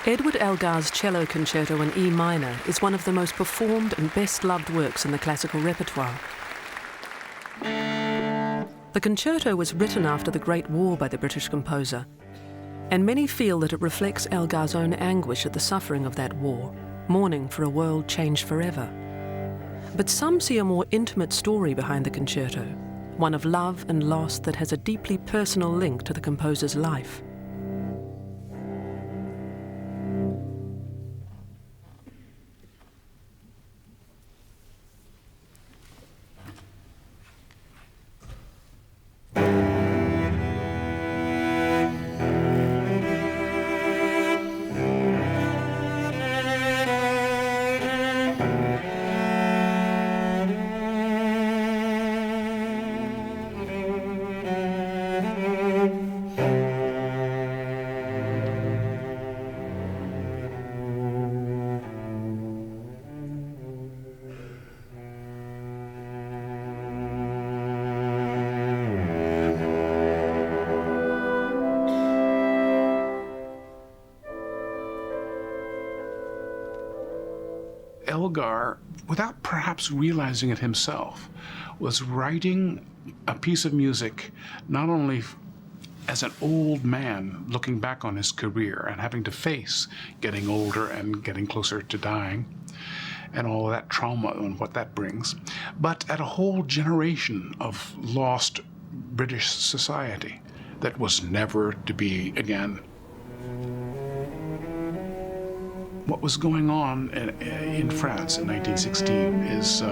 Edward Elgar's Cello Concerto in E minor is one of the most performed and best-loved works in the classical repertoire. The concerto was written after the Great War by the British composer, and many feel that it reflects Elgar's own anguish at the suffering of that war, mourning for a world changed forever. But some see a more intimate story behind the concerto, one of love and loss that has a deeply personal link to the composer's life. Elgar, without perhaps realizing it himself, was writing a piece of music not only as an old man looking back on his career and having to face getting older and getting closer to dying and all of that trauma and what that brings, but at a whole generation of lost British society that was never to be again. What was going on in France in 1916 is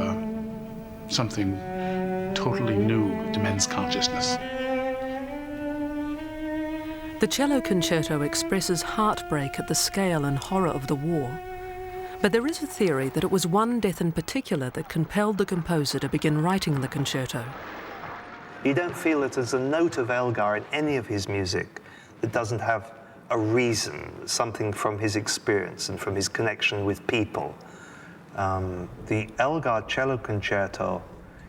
something totally new to men's consciousness. The Cello Concerto expresses heartbreak at the scale and horror of the war. But there is a theory that it was one death in particular that compelled the composer to begin writing the concerto. You don't feel that there's a note of Elgar in any of his music that doesn't have a reason, something from his experience and from his connection with people. The Elgar Cello Concerto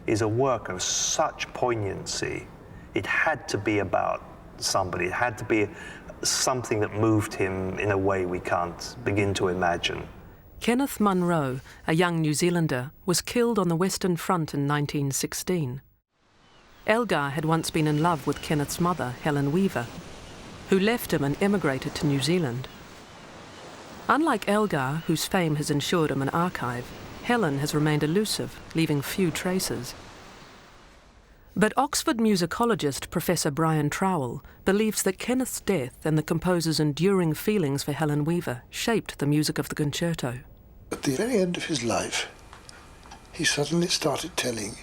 is a work of such poignancy. It had to be about somebody. It had to be something that moved him in a way we can't begin to imagine. Kenneth Munroe, a young New Zealander, was killed on the Western Front in 1916. Elgar had once been in love with Kenneth's mother, Helen Weaver, who left him and emigrated to New Zealand. Unlike Elgar, whose fame has ensured him an archive, Helen has remained elusive, leaving few traces. But Oxford musicologist Professor Brian Trowell believes that Kenneth's death and the composer's enduring feelings for Helen Weaver shaped the music of the concerto. At the very end of his life, he suddenly started telling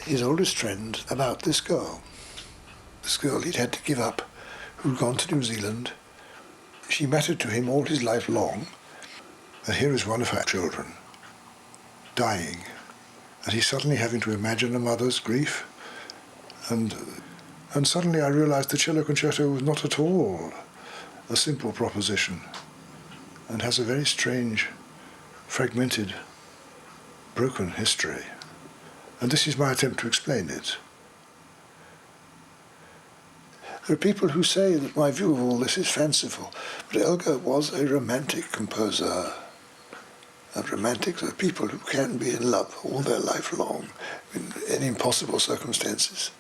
his oldest friend about this girl he'd had to give up, who'd gone to New Zealand. She mattered to him all his life long, and here is one of her children, dying, and he's suddenly having to imagine a mother's grief. And suddenly I realized the Cello Concerto was not at all a simple proposition, and has a very strange, fragmented, broken history. And this is my attempt to explain it. There are people who say that my view of all this is fanciful, but Elgar was a romantic composer. And romantics are people who can be in love all their life long, in impossible circumstances,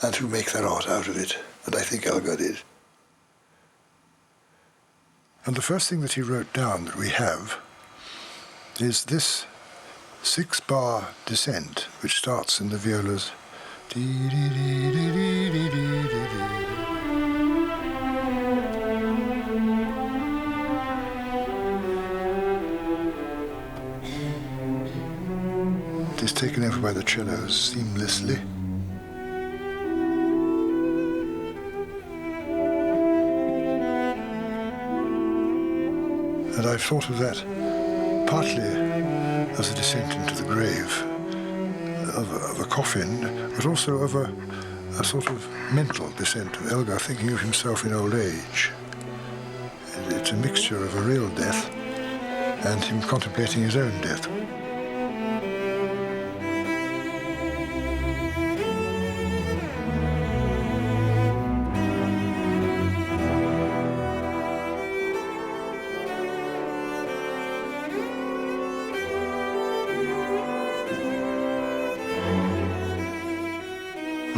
and who make their art out of it, and I think Elgar did. And the first thing that he wrote down that we have is this 6-bar descent, which starts in the violas. It is taken over by the cellos seamlessly. And I've thought of that partly as a descent into the grave of a coffin, but also of a sort of mental descent of Elgar thinking of himself in old age. It's a mixture of a real death and him contemplating his own death.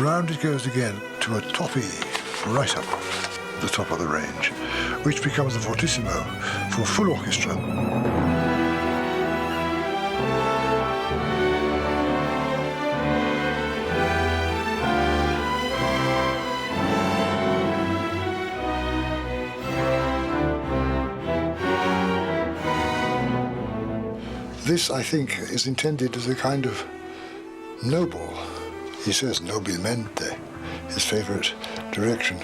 Round it goes again to a toppy, right up the top of the range, which becomes a fortissimo for full orchestra. This, I think, is intended as a kind of noble, he says nobilmente, his favourite direction.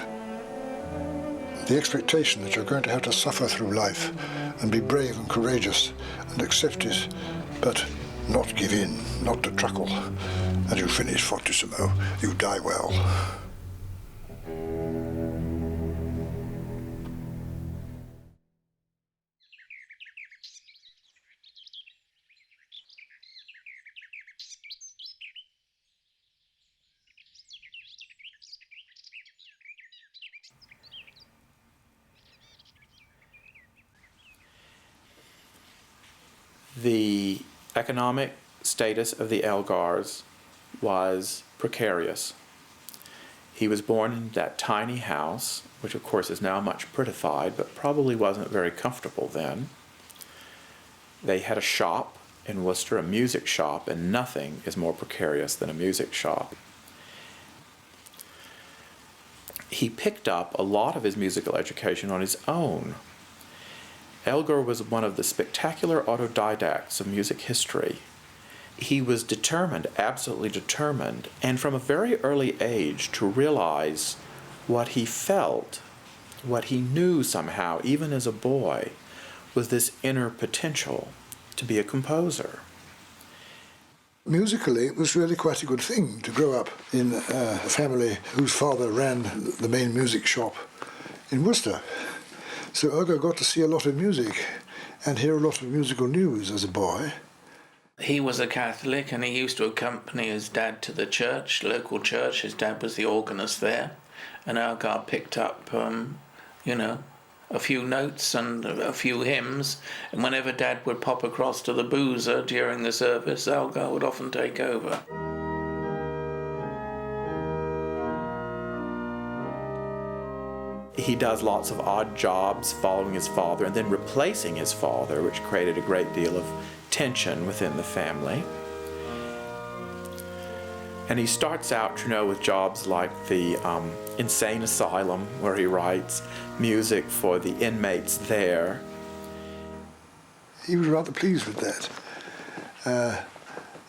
The expectation that you're going to have to suffer through life and be brave and courageous and accept it, but not give in, not to truckle. And you finish fortissimo, you die well. The economic status of the Elgars was precarious. He was born in that tiny house, which of course is now much prettified, but probably wasn't very comfortable then. They had a shop in Worcester, a music shop, and nothing is more precarious than a music shop. He picked up a lot of his musical education on his own. Elgar was one of the spectacular autodidacts of music history. He was determined, absolutely determined, and from a very early age to realize what he felt, what he knew somehow, even as a boy, was this inner potential to be a composer. Musically, it was really quite a good thing to grow up in a family whose father ran the main music shop in Worcester. So Elgar got to see a lot of music and hear a lot of musical news as a boy. He was a Catholic and he used to accompany his dad to the church, local church. His dad was the organist there. And Elgar picked up, a few notes and a few hymns. And whenever Dad would pop across to the boozer during the service, Elgar would often take over. He does lots of odd jobs following his father and then replacing his father, which created a great deal of tension within the family. And he starts out, with jobs like the insane asylum, where he writes music for the inmates there. He was rather pleased with that.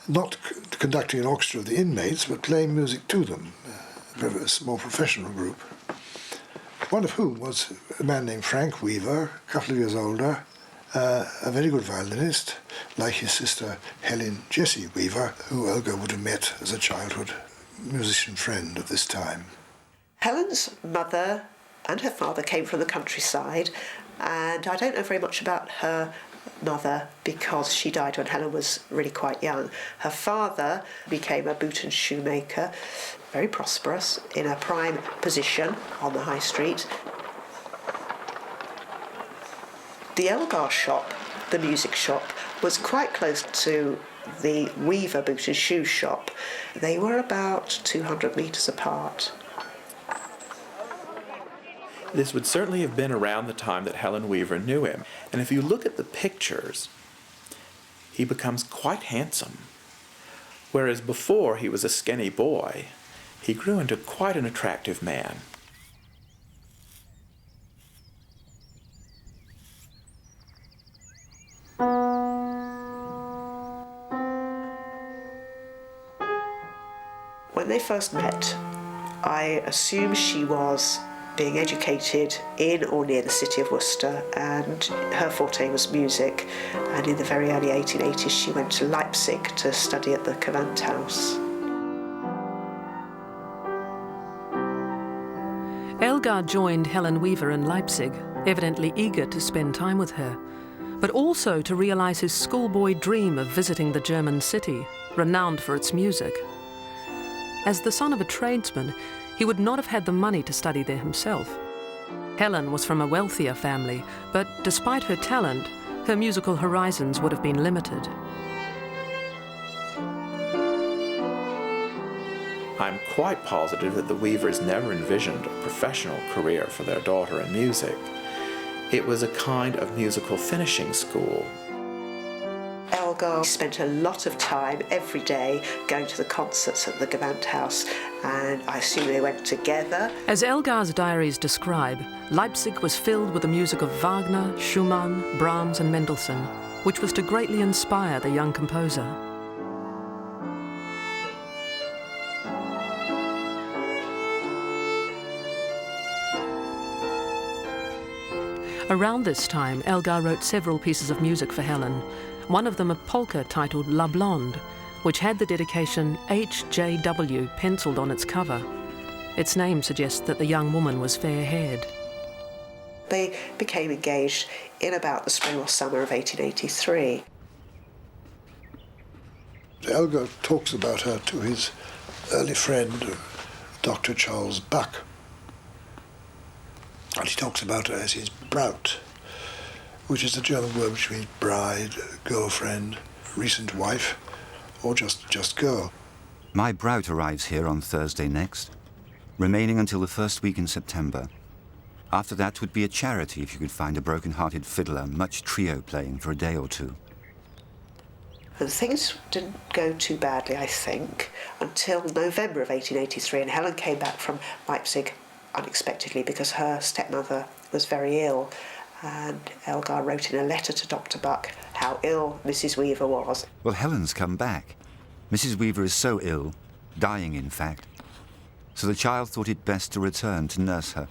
Not conducting an orchestra of the inmates, but playing music to them, a small professional group. One of whom was a man named Frank Weaver, a couple of years older, a very good violinist, like his sister Helen Jessie Weaver, who Elgar would have met as a childhood musician friend of this time. Helen's mother and her father came from the countryside, and I don't know very much about her mother because she died when Helen was really quite young. Her father became a boot and shoemaker, very prosperous, in a prime position on the high street. The Elgar shop, the music shop, was quite close to the Weaver boot and shoe shop. They were about 200 metres apart. This would certainly have been around the time that Helen Weaver knew him. And if you look at the pictures, he becomes quite handsome. Whereas before he was a skinny boy, he grew into quite an attractive man. When they first met, I assume she was being educated in or near the city of Worcester, and her forte was music, and in the very early 1880s she went to Leipzig to study at the Gewandhaus. Elgar joined Helen Weaver in Leipzig, evidently eager to spend time with her, but also to realise his schoolboy dream of visiting the German city, renowned for its music. As the son of a tradesman, he would not have had the money to study there himself. Helen was from a wealthier family, but despite her talent, her musical horizons would have been limited. I'm quite positive that the Weavers never envisioned a professional career for their daughter in music. It was a kind of musical finishing school. Elgar spent a lot of time every day going to the concerts at the Gewandhaus, and I assume they went together. As Elgar's diaries describe, Leipzig was filled with the music of Wagner, Schumann, Brahms and Mendelssohn, which was to greatly inspire the young composer. Around this time, Elgar wrote several pieces of music for Helen, one of them a polka titled La Blonde, which had the dedication HJW penciled on its cover. Its name suggests that the young woman was fair-haired. They became engaged in about the spring or summer of 1883. Elgar talks about her to his early friend, Dr. Charles Buck. And he talks about her as his Braut, which is the German word which means bride, girlfriend, recent wife, or just girl. My Braut arrives here on Thursday next, remaining until the first week in September. After that would be a charity if you could find a broken-hearted fiddler, much trio playing for a day or two. And things didn't go too badly, I think, until November of 1883, and Helen came back from Leipzig unexpectedly because her stepmother was very ill, and Elgar wrote in a letter to Dr. Buck how ill Mrs. Weaver was. Well, Helen's come back. Mrs. Weaver is so ill, dying in fact, so the child thought it best to return to nurse her.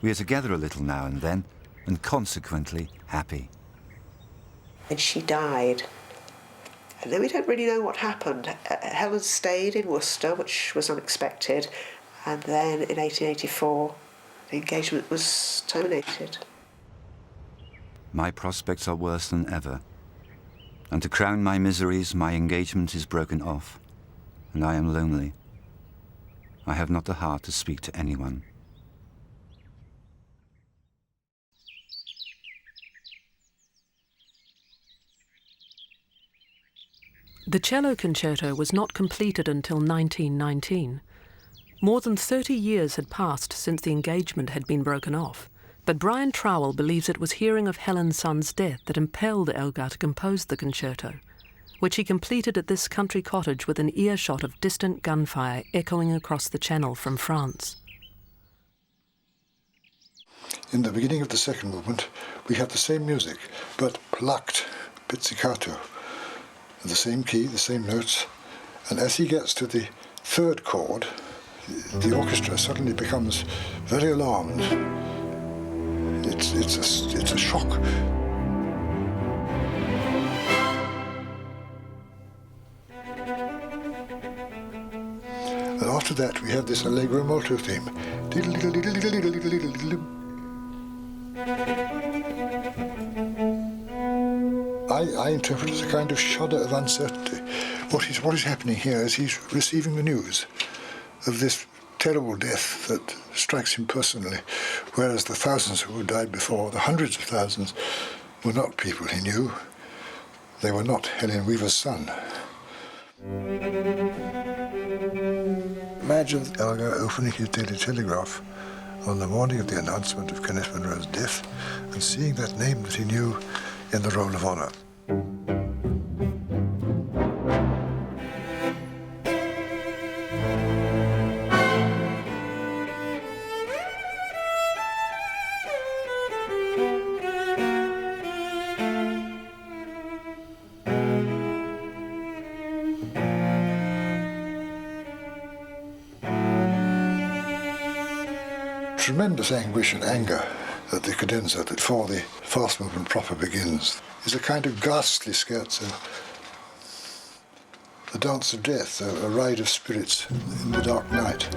We are together a little now and then, and consequently happy. And she died. And then we don't really know what happened. Helen stayed in Worcester, which was unexpected, and then in 1884 the engagement was terminated. My prospects are worse than ever, and to crown my miseries, my engagement is broken off, and I am lonely. I have not the heart to speak to anyone. The Cello Concerto was not completed until 1919. More than 30 years had passed since the engagement had been broken off, but Brian Trowell believes it was hearing of Helen's son's death that impelled Elgar to compose the concerto, which he completed at this country cottage with an earshot of distant gunfire echoing across the Channel from France. In the beginning of the second movement, we have the same music, but plucked, pizzicato, the same key, the same notes, and as he gets to the third chord, the orchestra suddenly becomes very alarmed. It's a shock. And after that, we have this allegro molto theme. I interpret it as a kind of shudder of uncertainty. What is happening here is he's receiving the news of this terrible death that strikes him personally, whereas the thousands who died before, the hundreds of thousands, were not people he knew. They were not Helen Weaver's son. Imagine Elgar opening his Daily Telegraph on the morning of the announcement of Kenneth Munroe's death and seeing that name that he knew in the Roll of Honour. Tremendous anguish and anger at the cadenza that before the fast movement proper begins is a kind of ghastly scherzo, a dance of death, a ride of spirits in the dark night.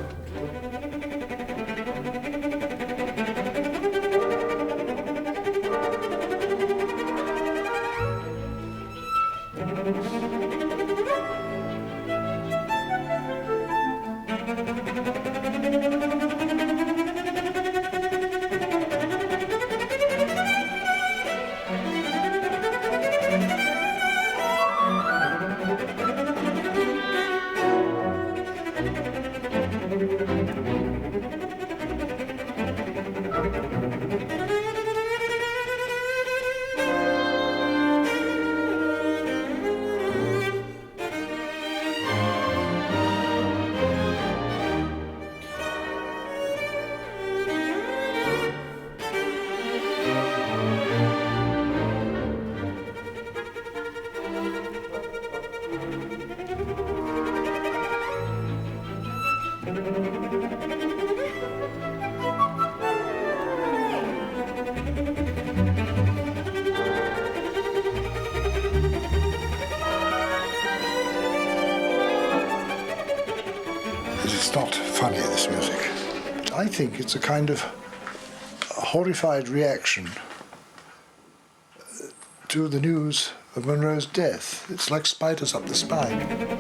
It's not funny, this music. But I think it's a kind of horrified reaction to the news of Munroe's death. It's like spiders up the spine.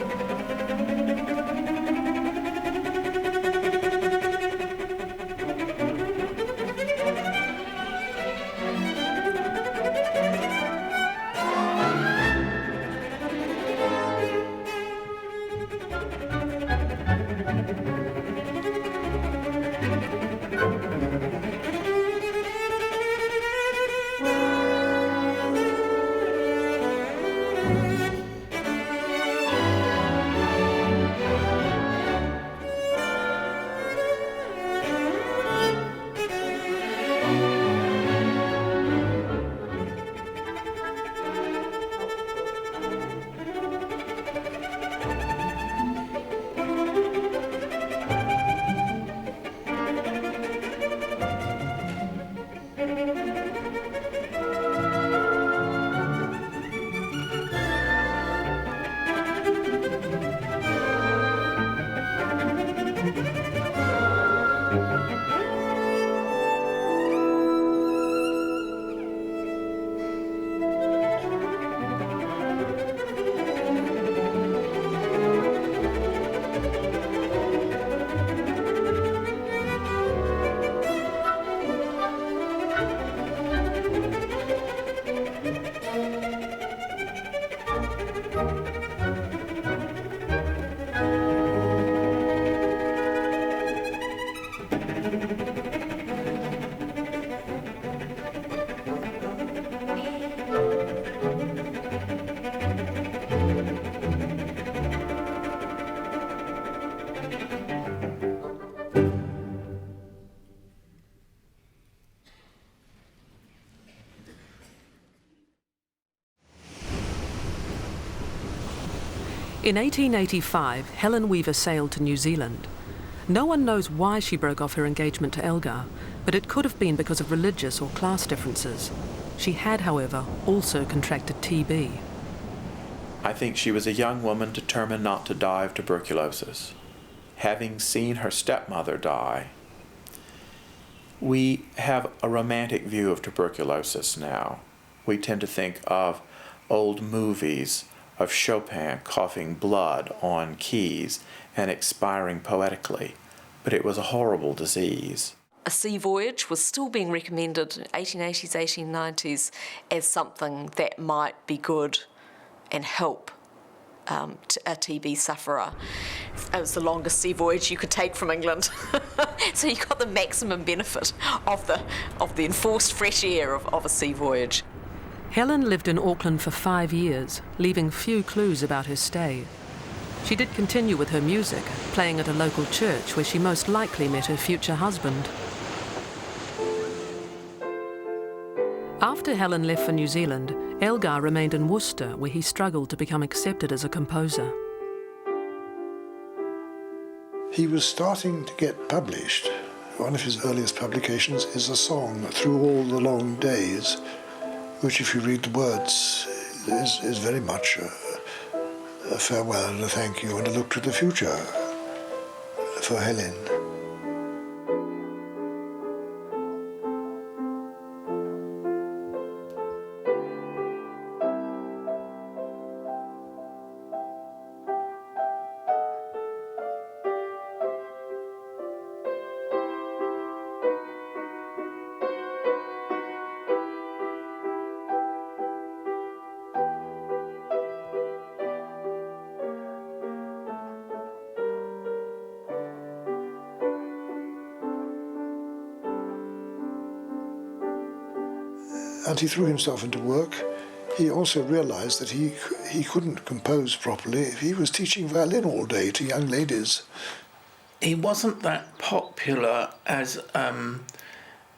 In 1885, Helen Weaver sailed to New Zealand. No one knows why she broke off her engagement to Elgar, but it could have been because of religious or class differences. She had, however, also contracted TB. I think she was a young woman determined not to die of tuberculosis. Having seen her stepmother die, we have a romantic view of tuberculosis now. We tend to think of old movies of Chopin coughing blood on keys and expiring poetically, but it was a horrible disease. A sea voyage was still being recommended in 1880s, 1890s as something that might be good and help a TB sufferer. It was the longest sea voyage you could take from England. So you got the maximum benefit of the enforced fresh air of a sea voyage. Helen lived in Auckland for 5 years, leaving few clues about her stay. She did continue with her music, playing at a local church where she most likely met her future husband. After Helen left for New Zealand, Elgar remained in Worcester, where he struggled to become accepted as a composer. He was starting to get published. One of his earliest publications is a song, Through All the Long Days, which, if you read the words, is very much a farewell and a thank you and a look to the future for Helen. And he threw himself into work. He also realized that he couldn't compose properly if he was teaching violin all day to young ladies. He wasn't that popular as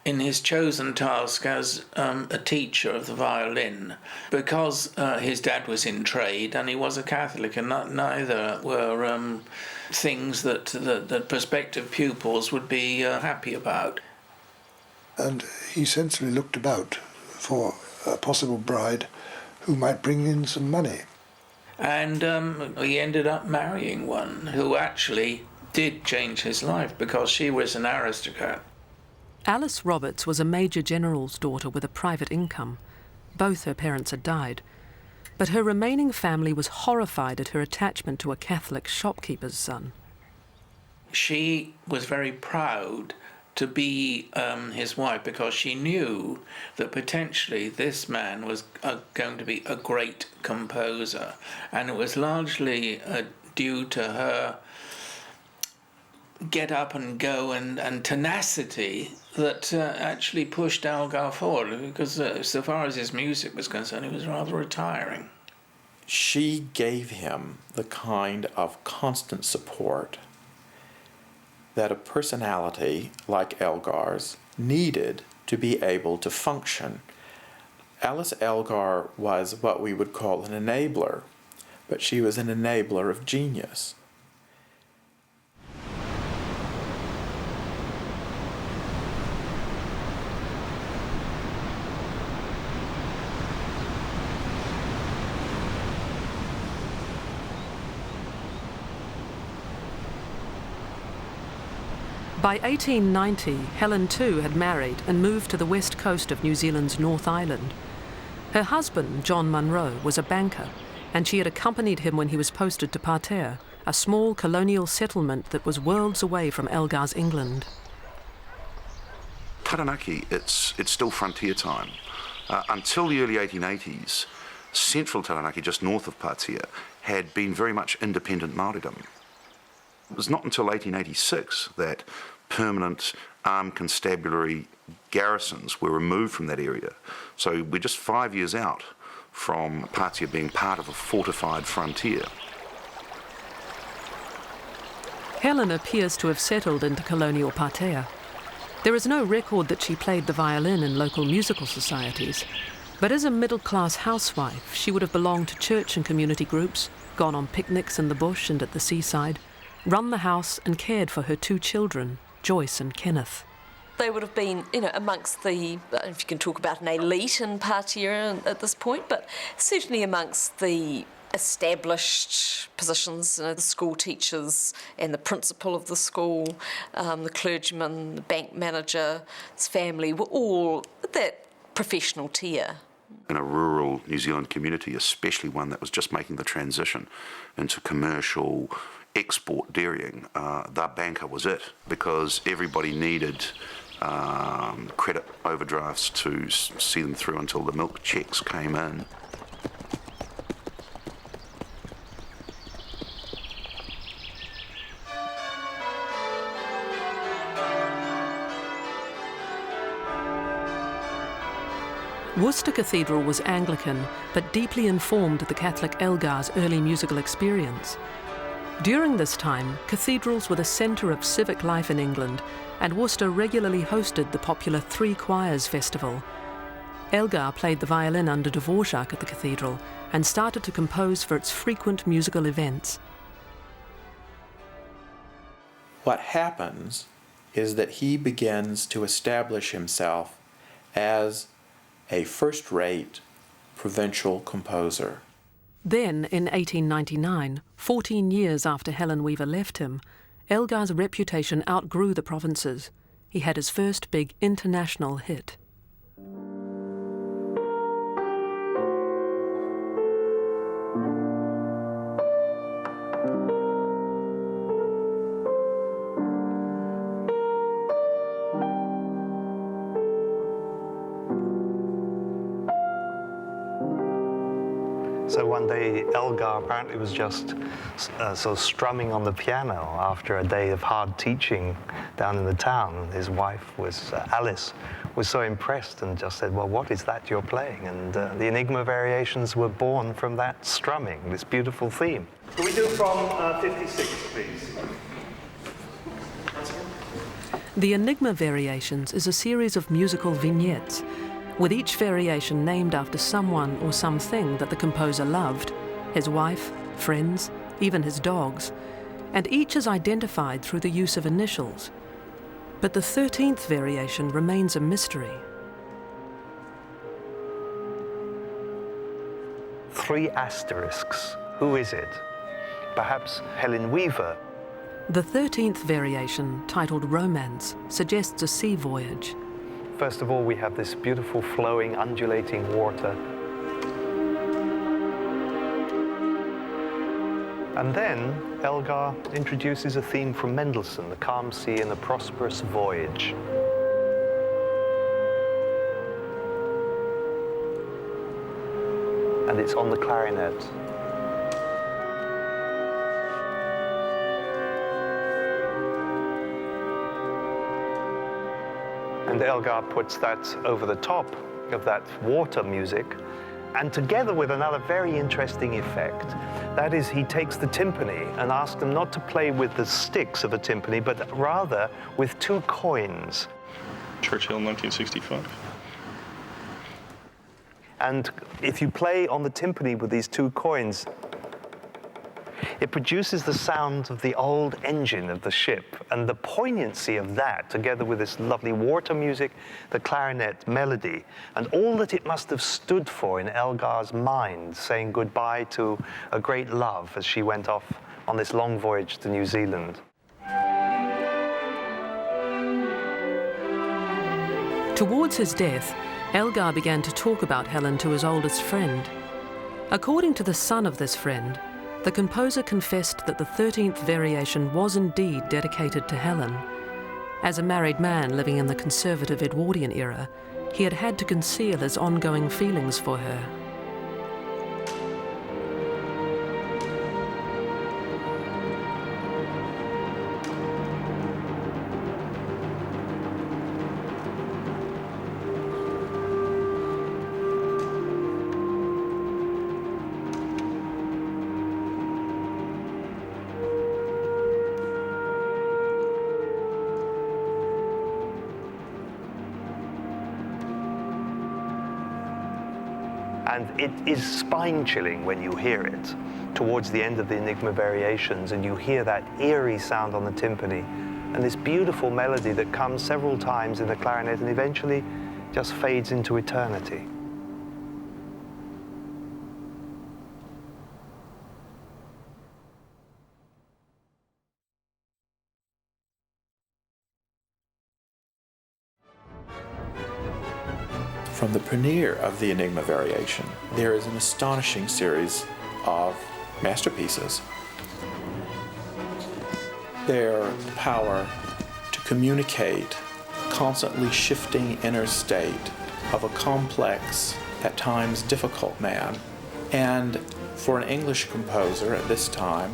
in his chosen task as a teacher of the violin, because his dad was in trade and he was a Catholic, and neither were things that prospective pupils would be happy about. And he sensibly looked about for a possible bride who might bring in some money. And he ended up marrying one who actually did change his life because she was an aristocrat. Alice Roberts was a major general's daughter with a private income. Both her parents had died. But her remaining family was horrified at her attachment to a Catholic shopkeeper's son. She was very proud to be his wife because she knew that potentially this man was going to be a great composer, and it was largely due to her get up and go and tenacity that actually pushed Elgar forward, because so far as his music was concerned, he was rather retiring. She gave him the kind of constant support that a personality like Elgar's needed to be able to function. Alice Elgar was what we would call an enabler, but she was an enabler of genius. By 1890, Helen too had married and moved to the west coast of New Zealand's North Island. Her husband, John Munroe, was a banker, and she had accompanied him when he was posted to Pater, a small colonial settlement that was worlds away from Elgar's England. Taranaki, it's still frontier time. Until the early 1880s, central Taranaki, just north of Pater, had been very much independent Māoridom. It was not until 1886 that permanent armed constabulary garrisons were removed from that area. So we're just 5 years out from Pater being part of a fortified frontier. Helen appears to have settled into colonial Pater. There is no record that she played the violin in local musical societies, but as a middle-class housewife, she would have belonged to church and community groups, gone on picnics in the bush and at the seaside, run the house and cared for her two children, Joyce and Kenneth. They would have been, amongst the, if you can talk about an elite in Pater at this point, but certainly amongst the established positions, the school teachers and the principal of the school, the clergyman, the bank manager, his family, were all at that professional tier. In a rural New Zealand community, especially one that was just making the transition into commercial export dairying, the banker was it, because everybody needed credit overdrafts to see them through until the milk checks came in. Worcester Cathedral was Anglican, but deeply informed the Catholic Elgar's early musical experience. During this time, cathedrals were the centre of civic life in England, and Worcester regularly hosted the popular Three Choirs Festival. Elgar played the violin under Dvorak at the cathedral and started to compose for its frequent musical events. What happens is that he begins to establish himself as a first-rate provincial composer. Then, in 1899, 14 years after Helen Weaver left him, Elgar's reputation outgrew the provinces. He had his first big international hit. So one day, Elgar apparently was just sort of strumming on the piano after a day of hard teaching down in the town. His wife was, Alice, was so impressed and just said, well, what is that you're playing? And the Enigma variations were born from that strumming, this beautiful theme. Can we do from 56, please? The Enigma Variations is a series of musical vignettes, with each variation named after someone or something that the composer loved, his wife, friends, even his dogs, and each is identified through the use of initials. But the 13th variation remains a mystery. 3 asterisks. Who is it? Perhaps Helen Weaver. The 13th variation, titled Romance, suggests a sea voyage. First of all, we have this beautiful flowing, undulating water. And then Elgar introduces a theme from Mendelssohn, the calm sea and the prosperous voyage. And it's on the clarinet. And Elgar puts that over the top of that water music, and together with another very interesting effect. That is, he takes the timpani and asks them not to play with the sticks of a timpani, but rather with two coins. Churchill, 1965. And if you play on the timpani with these two coins, it produces the sound of the old engine of the ship, and the poignancy of that, together with this lovely water music, the clarinet melody, and all that it must have stood for in Elgar's mind, saying goodbye to a great love as she went off on this long voyage to New Zealand. Towards his death, Elgar began to talk about Helen to his oldest friend. According to the son of this friend, the composer confessed that the 13th variation was indeed dedicated to Helen. As a married man living in the conservative Edwardian era, he had had to conceal his ongoing feelings for her. And it is spine-chilling when you hear it towards the end of the Enigma variations, and you hear that eerie sound on the timpani and this beautiful melody that comes several times in the clarinet and eventually just fades into eternity. From the premiere of the Enigma variation, there is an astonishing series of masterpieces. Their power to communicate constantly shifting inner state of a complex, at times difficult man. And for an English composer at this time,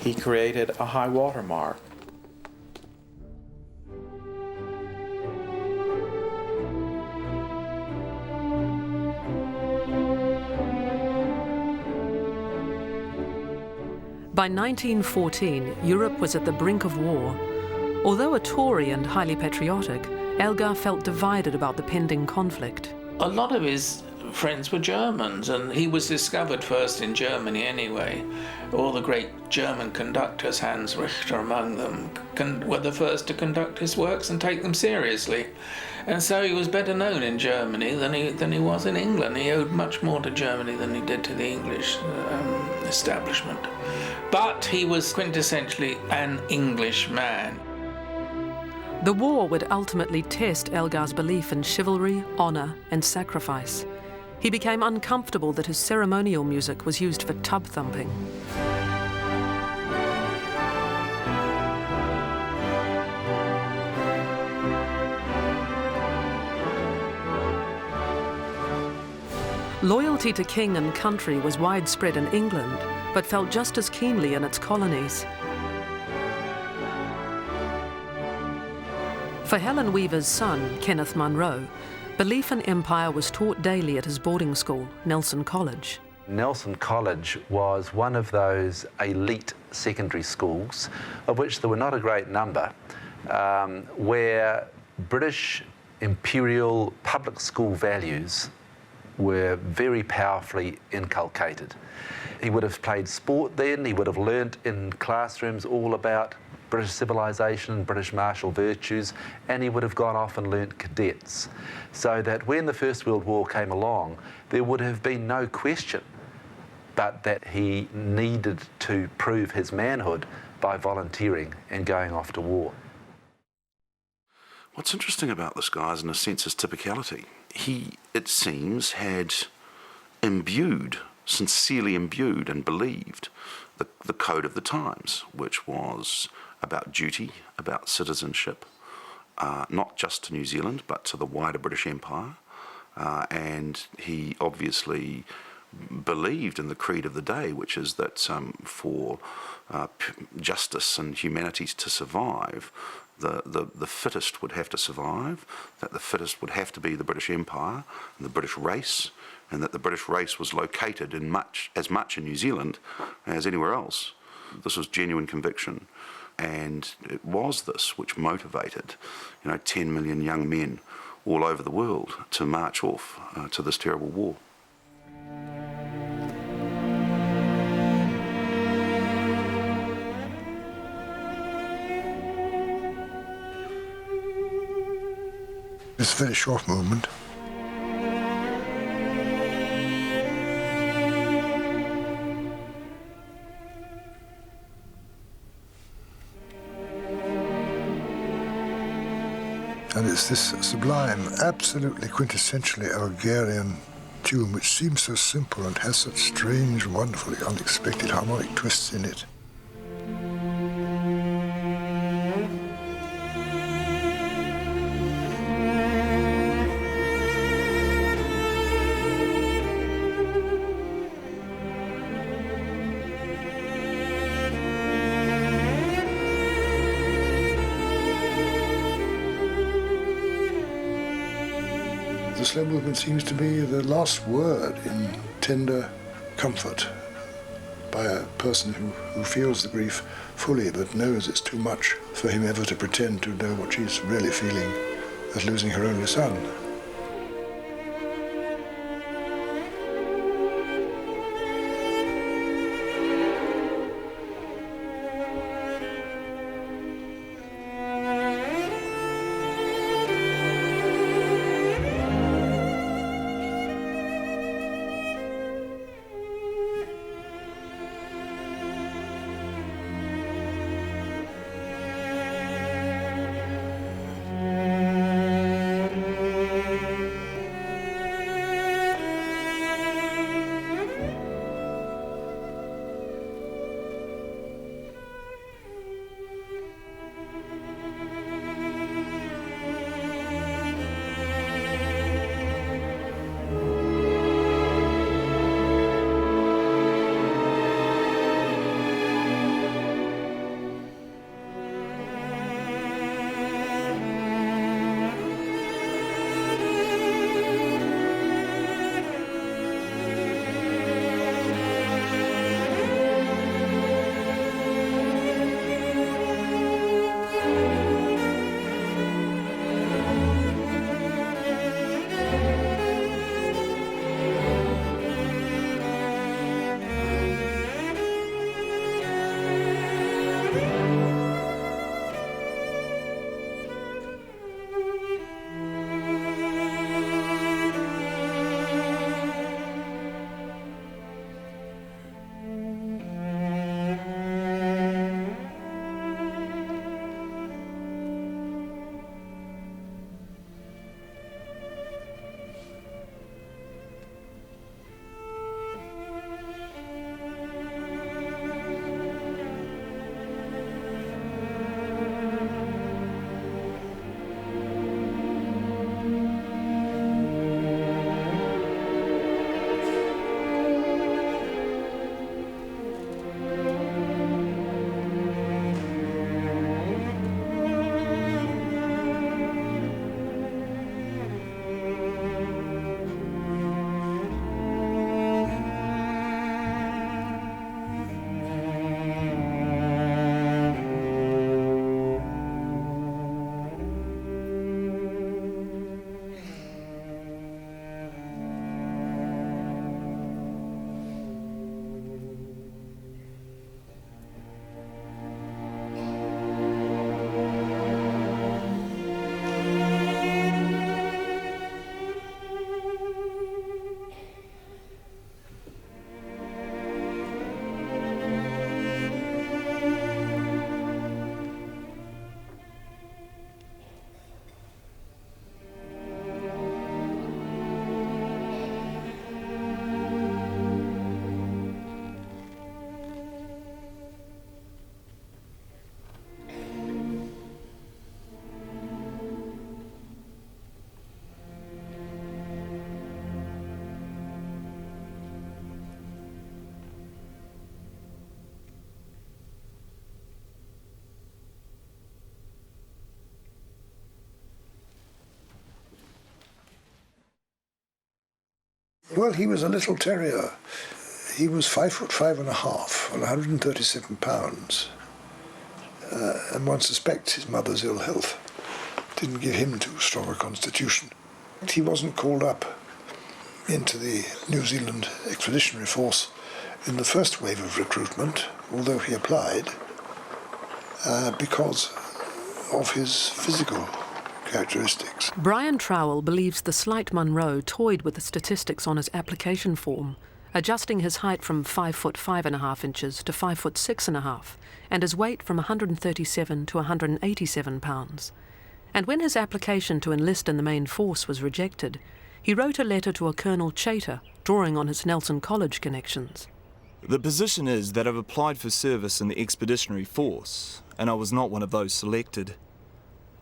he created a high watermark. By 1914, Europe was at the brink of war. Although a Tory and highly patriotic, Elgar felt divided about the pending conflict. A lot of his friends were Germans, and he was discovered first in Germany anyway. All the great German conductors, Hans Richter among them, were the first to conduct his works and take them seriously. And so he was better known in Germany than he was in England. He owed much more to Germany than he did to the English establishment. But he was quintessentially an English man. The war would ultimately test Elgar's belief in chivalry, honour and sacrifice. He became uncomfortable that his ceremonial music was used for tub thumping. Loyalty to king and country was widespread in England, but felt just as keenly in its colonies. For Helen Weaver's son, Kenneth Munroe, belief in empire was taught daily at his boarding school, Nelson College. Nelson College was one of those elite secondary schools, of which there were not a great number, where British imperial public school values were very powerfully inculcated. He would have played sport then, he would have learnt in classrooms all about British civilization, British martial virtues, and he would have gone off and learnt cadets. So that when the First World War came along, there would have been no question but that he needed to prove his manhood by volunteering and going off to war. What's interesting about this guy is, in a sense, his typicality. He, it seems, had sincerely imbued and believed the code of the times, which was about duty, about citizenship, not just to New Zealand, but to the wider British Empire. And he obviously believed in the creed of the day, which is that for justice and humanity to survive, the fittest would have to survive, that the fittest would have to be the British Empire and the British race, and that the British race was located as much in New Zealand as anywhere else. This was genuine conviction, and it was this which motivated 10 million young men all over the world to march off to this terrible war. It's a very short movement. And it's this sublime, absolutely quintessentially Elgarian tune which seems so simple and has such strange, wonderfully unexpected harmonic twists in it. The slow movement seems to be the last word in tender comfort by a person who feels the grief fully but knows it's too much for him ever to pretend to know what she's really feeling at losing her only son. Well, he was a little terrier. He was 5'5.5" and 137 pounds. And one suspects his mother's ill health didn't give him too strong a constitution. He wasn't called up into the New Zealand Expeditionary Force in the first wave of recruitment, although he applied, because of his physical characteristics. Brian Trowell believes the slight Munroe toyed with the statistics on his application form, adjusting his height from 5'5.5" to 5'6.5", and his weight from 137 to 187 pounds. And when his application to enlist in the main force was rejected, he wrote a letter to a Colonel Chater, drawing on his Nelson College connections. The position is that I've applied for service in the Expeditionary Force, and I was not one of those selected.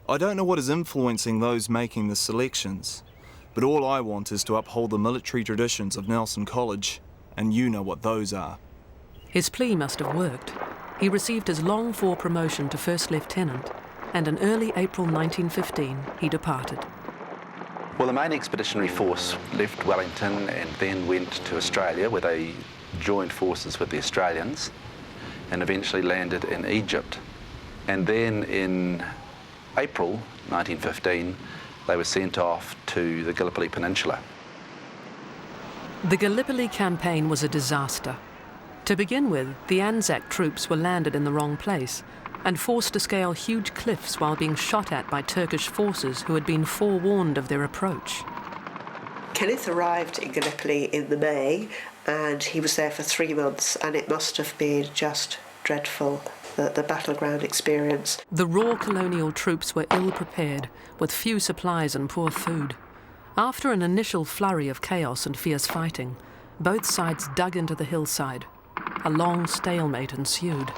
I don't know what is influencing those making the selections, but all I want is to uphold the military traditions of Nelson College, and you know what those are. His plea must have worked. He received his longed-for promotion to First Lieutenant, and in early April 1915 he departed. Well, the main expeditionary force left Wellington and then went to Australia, where they joined forces with the Australians and eventually landed in Egypt. And then in April 1915, they were sent off to the Gallipoli Peninsula. The Gallipoli campaign was a disaster. To begin with, the Anzac troops were landed in the wrong place and forced to scale huge cliffs while being shot at by Turkish forces who had been forewarned of their approach. Kenneth arrived in Gallipoli in the May, and he was there for 3 months, and it must have been just dreadful, the battleground experience. The raw colonial troops were ill-prepared, with few supplies and poor food. After an initial flurry of chaos and fierce fighting, both sides dug into the hillside. A long stalemate ensued.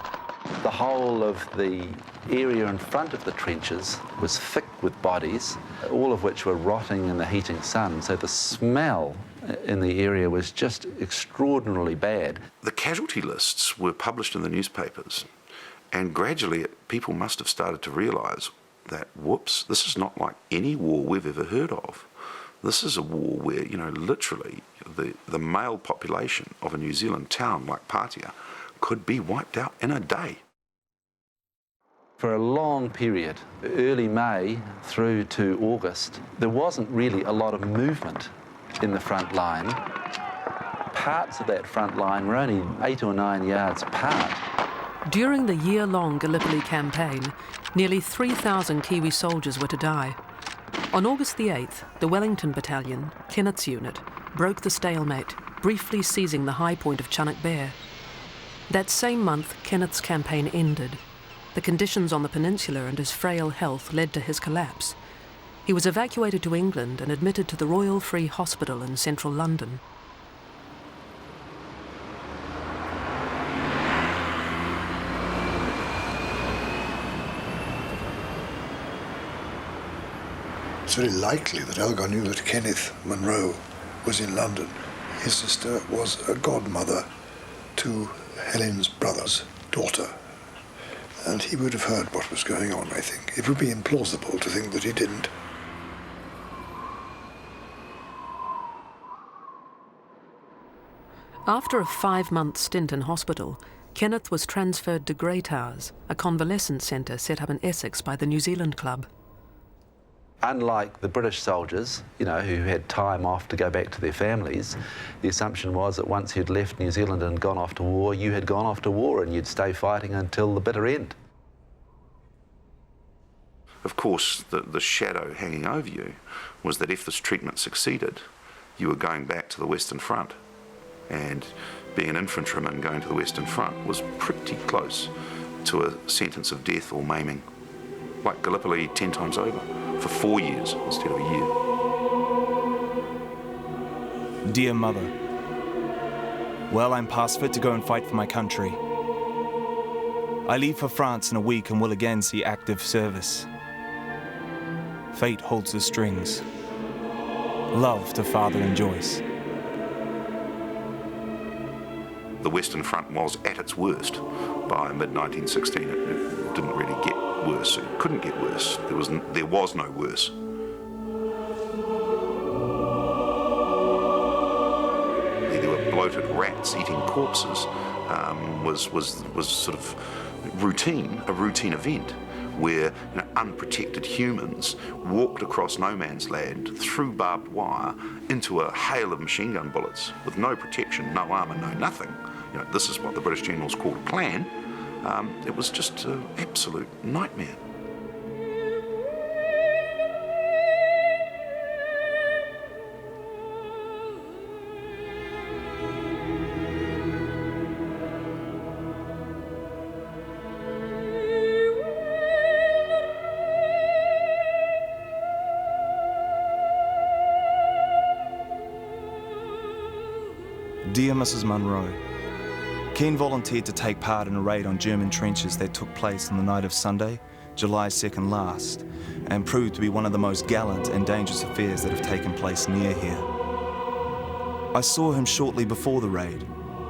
The whole of the area in front of the trenches was thick with bodies, all of which were rotting in the heating sun, so the smell in the area was just extraordinarily bad. The casualty lists were published in the newspapers, and gradually people must have started to realise that, whoops, this is not like any war we've ever heard of. This is a war where, literally the male population of a New Zealand town like Patia could be wiped out in a day. For a long period, early May through to August, there wasn't really a lot of movement in the front line. Parts of that front line were only 8 or 9 yards apart. During the year-long Gallipoli campaign, nearly 3,000 Kiwi soldiers were to die. On August the 8th, the Wellington Battalion, Kenneth's unit, broke the stalemate, briefly seizing the high point of Chunuk Bair. That same month, Kenneth's campaign ended. The conditions on the peninsula and his frail health led to his collapse. He was evacuated to England and admitted to the Royal Free Hospital in central London. It's very likely that Elgar knew that Kenneth Munroe was in London. His sister was a godmother to Helen's brother's daughter, and he would have heard what was going on, I think. It would be implausible to think that he didn't. After a 5-month stint in hospital, Kenneth was transferred to Greytowers, a convalescent centre set up in Essex by the New Zealand Club. Unlike the British soldiers, who had time off to go back to their families, the assumption was that once you'd left New Zealand and gone off to war, you had gone off to war and you'd stay fighting until the bitter end. Of course, the shadow hanging over you was that if this treatment succeeded, you were going back to the Western Front. And being an infantryman going to the Western Front was pretty close to a sentence of death or maiming, like Gallipoli 10 times over, for 4 years instead of a year. Dear Mother, well, I'm past fit to go and fight for my country. I leave for France in a week and will again see active service. Fate holds the strings. Love to Father and Joyce. The Western Front was at its worst by mid-1916. It didn't really get worse. It couldn't get worse. There was no worse. bloated rats eating corpses was sort of a routine event, where unprotected humans walked across no man's land through barbed wire into a hail of machine gun bullets with no protection, no armour, no nothing. This is what the British generals called a plan. It was just an absolute nightmare. Dear Mrs. Munroe, Ken volunteered to take part in a raid on German trenches that took place on the night of Sunday, July 2nd last, and proved to be one of the most gallant and dangerous affairs that have taken place near here. I saw him shortly before the raid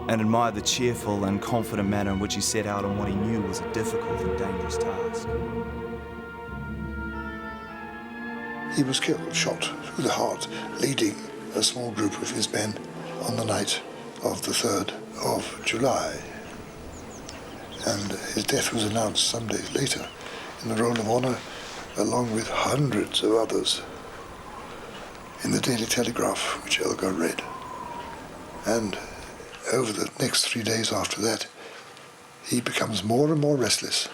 and admired the cheerful and confident manner in which he set out on what he knew was a difficult and dangerous task. He was killed, shot through the heart, leading a small group of his men on the night of the 3rd of July. And his death was announced some days later in the Roll of Honour, along with hundreds of others, in the Daily Telegraph, which Elgar read. And over the next 3 days after that, he becomes more and more restless.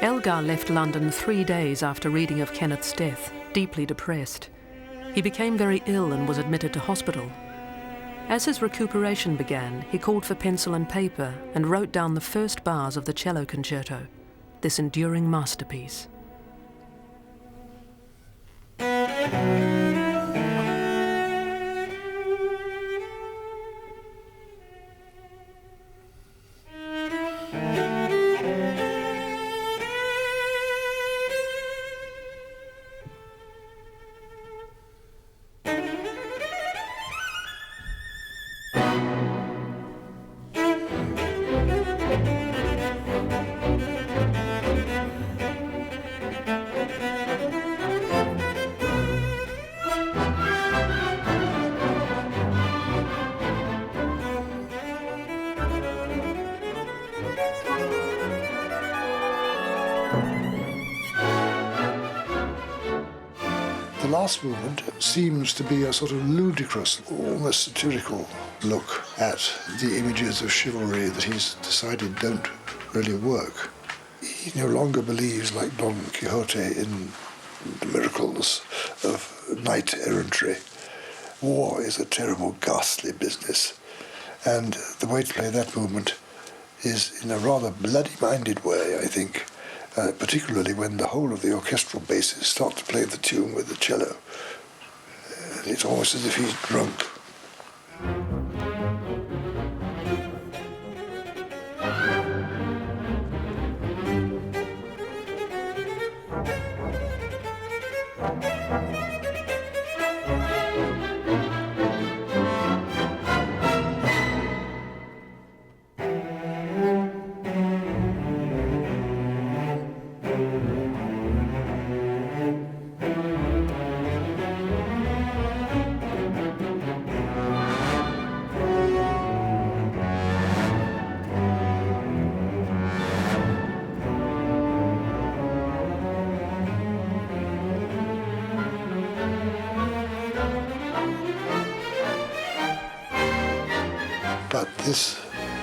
Elgar left London 3 days after reading of Kenneth's death, deeply depressed. He became very ill and was admitted to hospital. As his recuperation began, he called for pencil and paper and wrote down the first bars of the Cello Concerto, this enduring masterpiece. The last movement seems to be a sort of ludicrous, almost satirical look at the images of chivalry that he's decided don't really work. He no longer believes, like Don Quixote, in the miracles of knight-errantry. War is a terrible, ghastly business, and the way to play that movement is in a rather bloody-minded way, I think. Particularly when the whole of the orchestral basses start to play the tune with the cello. It's almost as if he's drunk. But this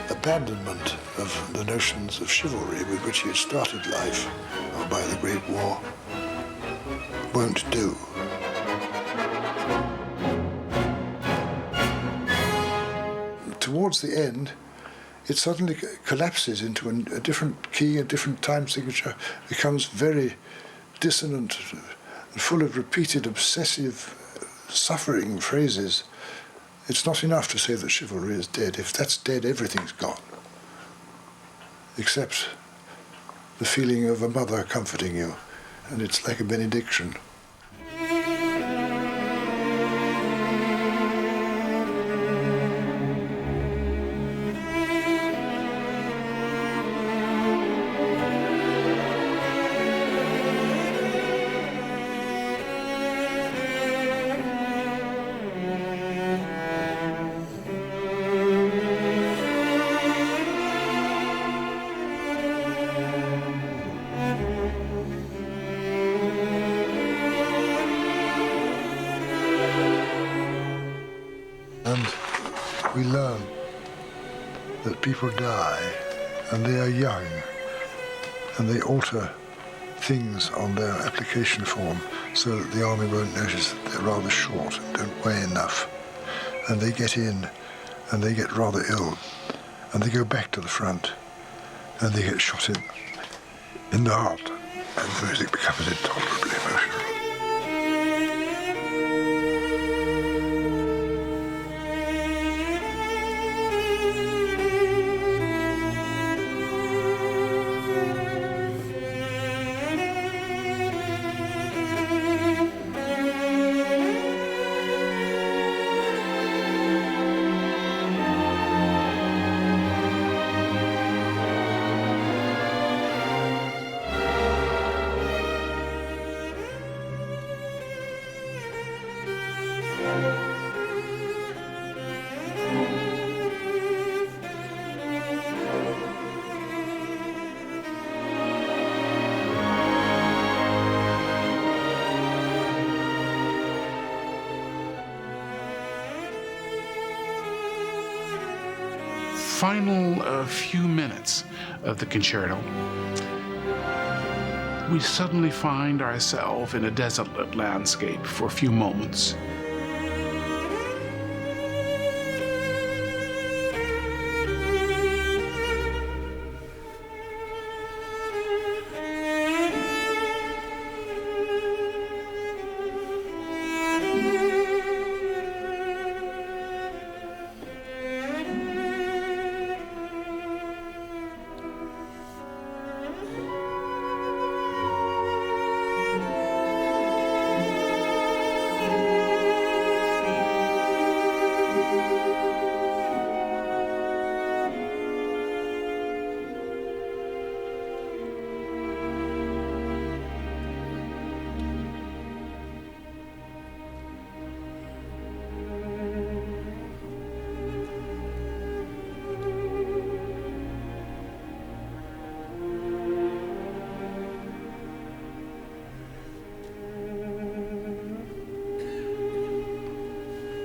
abandonment of the notions of chivalry with which he had started life by the Great War won't do. Towards the end, it suddenly collapses into a different key, a different time signature, becomes very dissonant and full of repeated, obsessive, suffering phrases. It's not enough to say that chivalry is dead. If that's dead, everything's gone. Except the feeling of a mother comforting you, and it's like a benediction. And we learn that people die, and they are young, and they alter things on their application form so that the army won't notice that they're rather short and don't weigh enough. And they get in, and they get rather ill, and they go back to the front, and they get shot in the heart, and the music becomes intolerably emotional. Final few minutes of the concerto, we suddenly find ourselves in a desolate landscape for a few moments.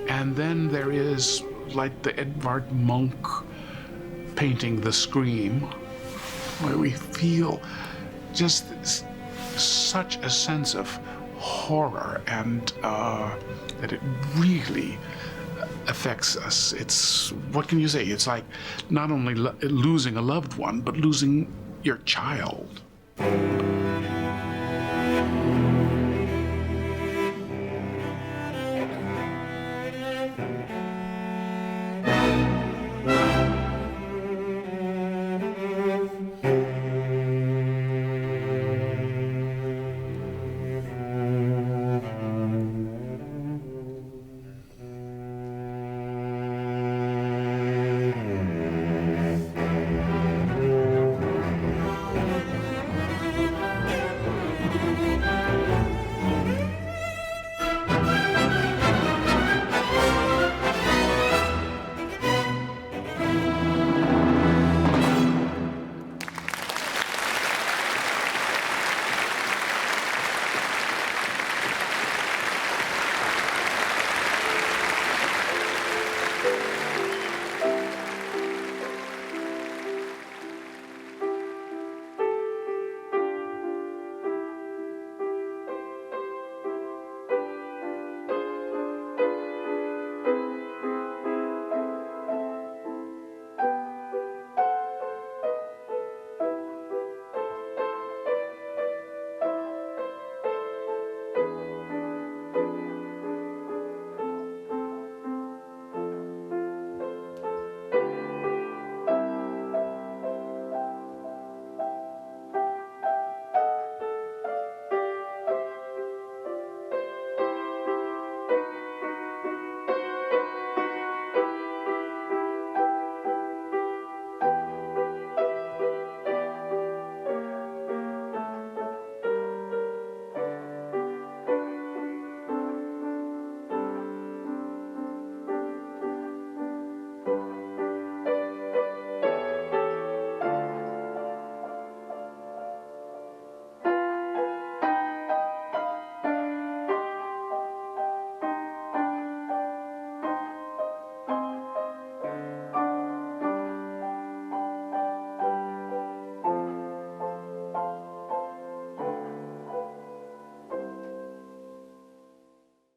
And then there is, like the Edvard Munch painting The Scream, where we feel just such a sense of horror, and that it really affects us. It's, what can you say? It's like not only losing a loved one, but losing your child.